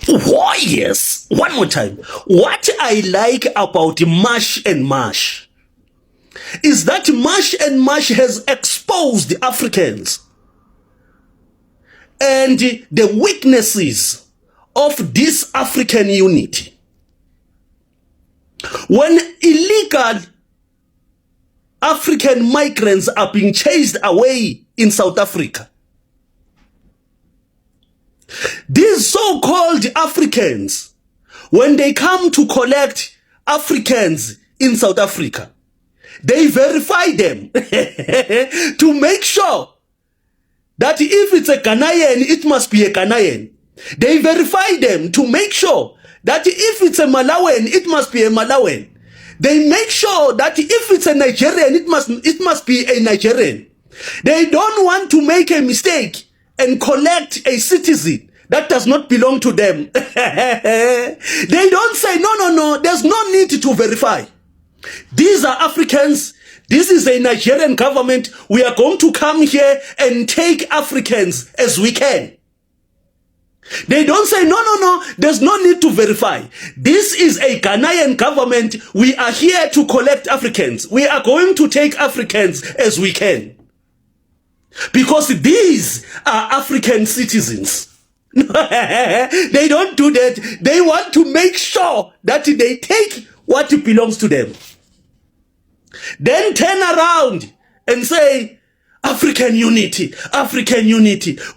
Why, yes, one more time. What I like about Mash and Mash is that Mash and Mash has exposed Africans and the weaknesses of this African unity. When illegal African migrants are being chased away in South Africa, these so-called Africans, when they come to collect Africans in South Africa, they verify them to make sure that if it's a Ghanaian, it must be a Ghanaian. They verify them to make sure that if it's a Malawian, it must be a Malawian. They make sure that if it's a Nigerian, it must be a Nigerian. They don't want to make a mistake and collect a citizen that does not belong to them. They don't say, no, there's no need to verify. These are Africans. This is a Nigerian government. We are going to come here and take Africans as we can. They don't say, no, there's no need to verify. This is a Ghanaian government. We are here to collect Africans. We are going to take Africans as we can. Because these are African citizens. They don't do that. They want to make sure that they take what belongs to them. Then turn around and say, African unity,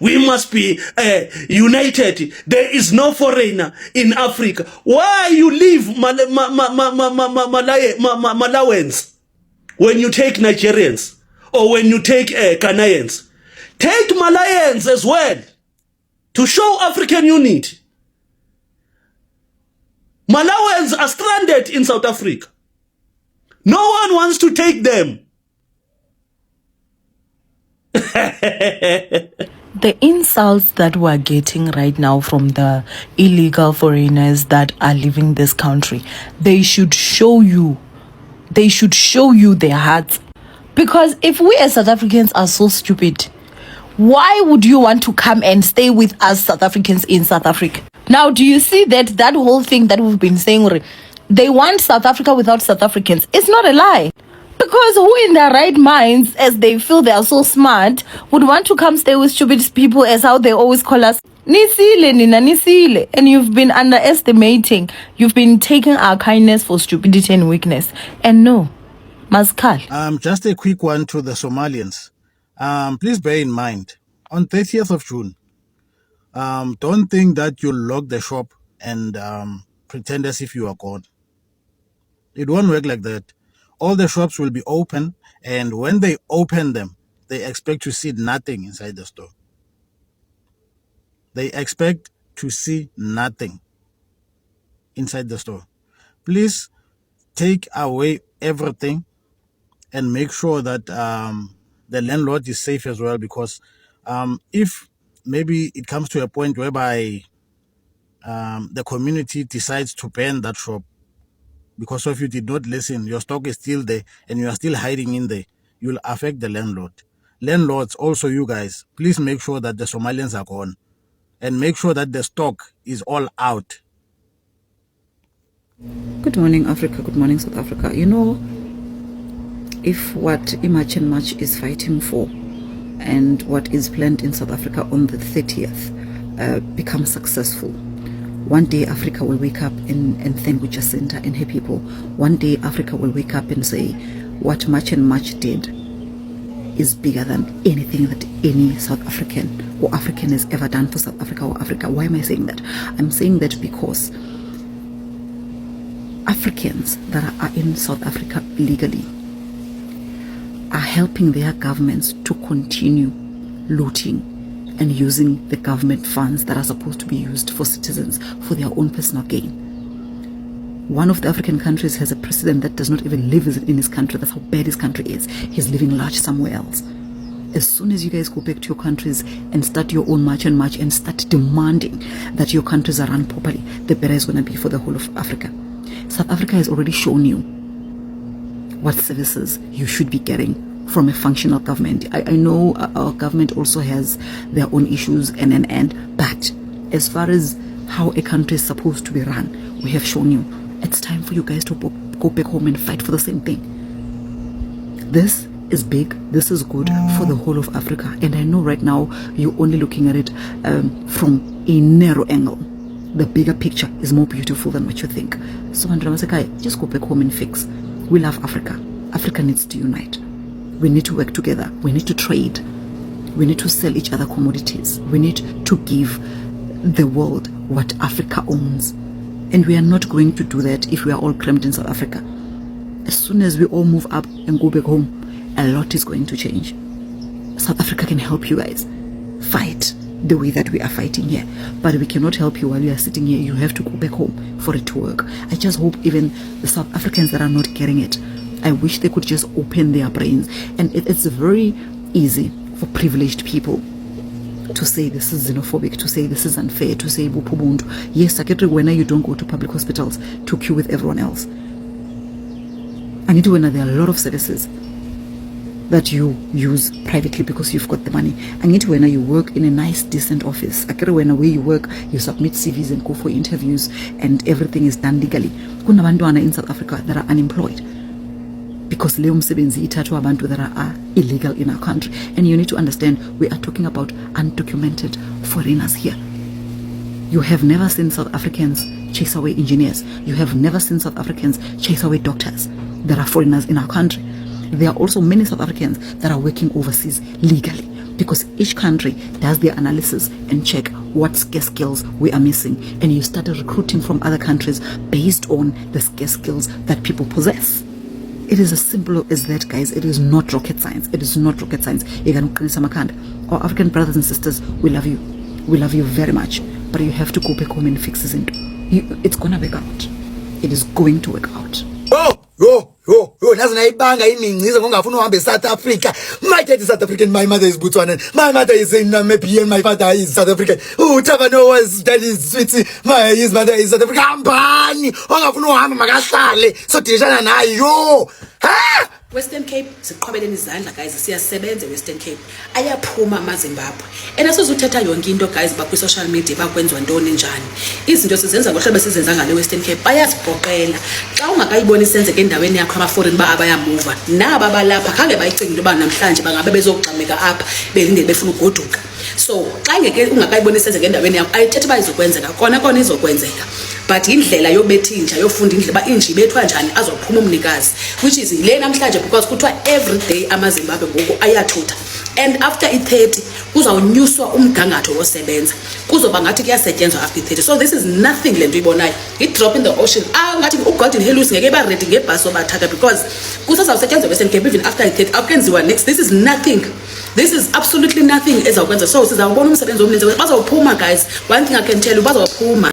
we must be united. There is no foreigner in Africa. Why you leave Malawans when you take Nigerians or when you take Ghanaians? Take Malayans as well to show African unity. Malawans are stranded in South Africa. No one wants to take them. The insults that we're getting right now from the illegal foreigners that are leaving this country, they should show you their hearts. Because if we as South Africans are so stupid, why would you want to come and stay with us South Africans in South Africa? Now, do you see that whole thing that we've been saying, they want South Africa without South Africans? It's not a lie. Because who in their right minds, as they feel they are so smart, would want to come stay with stupid people, as how they always call us? Nisile, Nina, Nisile. And you've been underestimating. You've been taking our kindness for stupidity and weakness. And no, Maskal. Just a quick one to the Somalians. Please bear in mind, on 30th of June, don't think that you'll lock the shop and pretend as if you are God. It won't work like that. All the shops will be open, and when they open them, they expect to see nothing inside the store. They expect to see nothing inside the store. Please take away everything and make sure that the landlord is safe as well, because if maybe it comes to a point whereby the community decides to ban that shop, because of you did not listen, your stock is still there and you are still hiding in there, you'll affect the landlord. Landlords, also you guys, please make sure that the Somalians are gone and make sure that the stock is all out. Good morning, Africa. Good morning, South Africa. You know, if what Image and Match is fighting for and what is planned in South Africa on the 30th becomes successful, one day Africa will wake up and thank Jacinta and her people. One day Africa will wake up and say, what Match and Match did is bigger than anything that any South African or African has ever done for South Africa or Africa. Why am I saying that? I'm saying that because Africans that are in South Africa legally are helping their governments to continue looting and using the government funds that are supposed to be used for citizens for their own personal gain. One of the African countries has a president that does not even live in his country. That's how bad his country is. He's living large somewhere else. As soon as you guys go back to your countries and start your own March and March and start demanding that your countries are run properly, the better is going to be for the whole of Africa. South Africa has already shown you what services you should be getting from a functional government. I know our government also has their own issues and but as far as how a country is supposed to be run. We have shown you. It's time for you guys to go back home and fight for the same thing. This is big. This is good for the whole of Africa. And I know right now you're only looking at it from a narrow angle. The bigger picture is more beautiful than what you think. So just go back home and fix. We love Africa. Africa needs to unite. We need to work together. We need to trade. We need to sell each other commodities. We need to give the world what Africa owns. And we are not going to do that if we are all cramped in South Africa. As soon as we all move up and go back home, a lot is going to change. South Africa can help you guys fight the way that we are fighting here. But we cannot help you while you are sitting here. You have to go back home for it to work. I just hope even the South Africans that are not getting it, I wish they could just open their brains. And it's very easy for privileged people to say this is xenophobic, to say this is unfair, to say bupubundu. Yes, I get it when you don't go to public hospitals to queue with everyone else. I need to know there are a lot of services that you use privately because you've got the money. I need to know you work in a nice, decent office. I get it when where you work, you submit CVs and go for interviews and everything is done legally. Kuna bantwana in South Africa that are unemployed because leyo msebenzi ithathwa abantu that are illegal in our country. And you need to understand, we are talking about undocumented foreigners here. You have never seen South Africans chase away engineers. You have never seen South Africans chase away doctors that are foreigners in our country. There are also many South Africans that are working overseas legally because each country does their analysis and check what scarce skills we are missing. And you started recruiting from other countries based on the scarce skills that people possess. It is as simple as that, guys. It is not rocket science. It is not rocket science. Our African brothers and sisters, we love you. We love you very much. But you have to go back home and fix this. It's going to work out. It is going to work out. Nazi nayibanga iningize ngongafuna uhambe South Africa. My dad is South African, my mother is Botswana, my mother is in Namibia, my father is South African. Tabano's dad is Switzerland, his mother is South Africa. Ambani ongafuna uhambe makahlale so dirishana nayo. Western Cape siqhobeleni izandla guys, siyasebenza Western Cape. Ayaphuma amaZimbabwe. Asizuthetha yonke into guys bakwi social media bakwenzwa ntoni njani. Izinto sizenza ngohlobo sizenza ngale Western Cape bayasibhoqela. Xa ungakayiboni senzeke endaweni yakho ama foreign ba abayamuva. Naba balapha khange bayicinga into ba namhlanje bangabe bezogxameka apha belinde befuna ugoduka. So xa ngeke ungakayiboni senzeke endaweni yakho ayithethi bayizokwenzeka kona izokwenzeka. But indlela yobethinja yofunda indlela ba inji bethwa njani azophuma umnikazi, which is le namhlanje because kuthiwa every day amaZimbabwe ngoku ayathutha. And after i-30 kuzawunyuswa umgangatho wosebenza, kuzoba ngathi kuyasetyenzwa after i-30. So this is nothing le nto ibonayo, i-drop in the ocean. Ngathi uGolden Hills ngeke ba ready ngebhasi obathatha because kusazawusetyenzwa Western Cape even after i-30 akukenziwa next. This is nothing. This is absolutely nothing ezawukwenza. So sizawubona umsebenzi omninzi bazawuphuma guys. One thing I can tell you, bazawuphuma.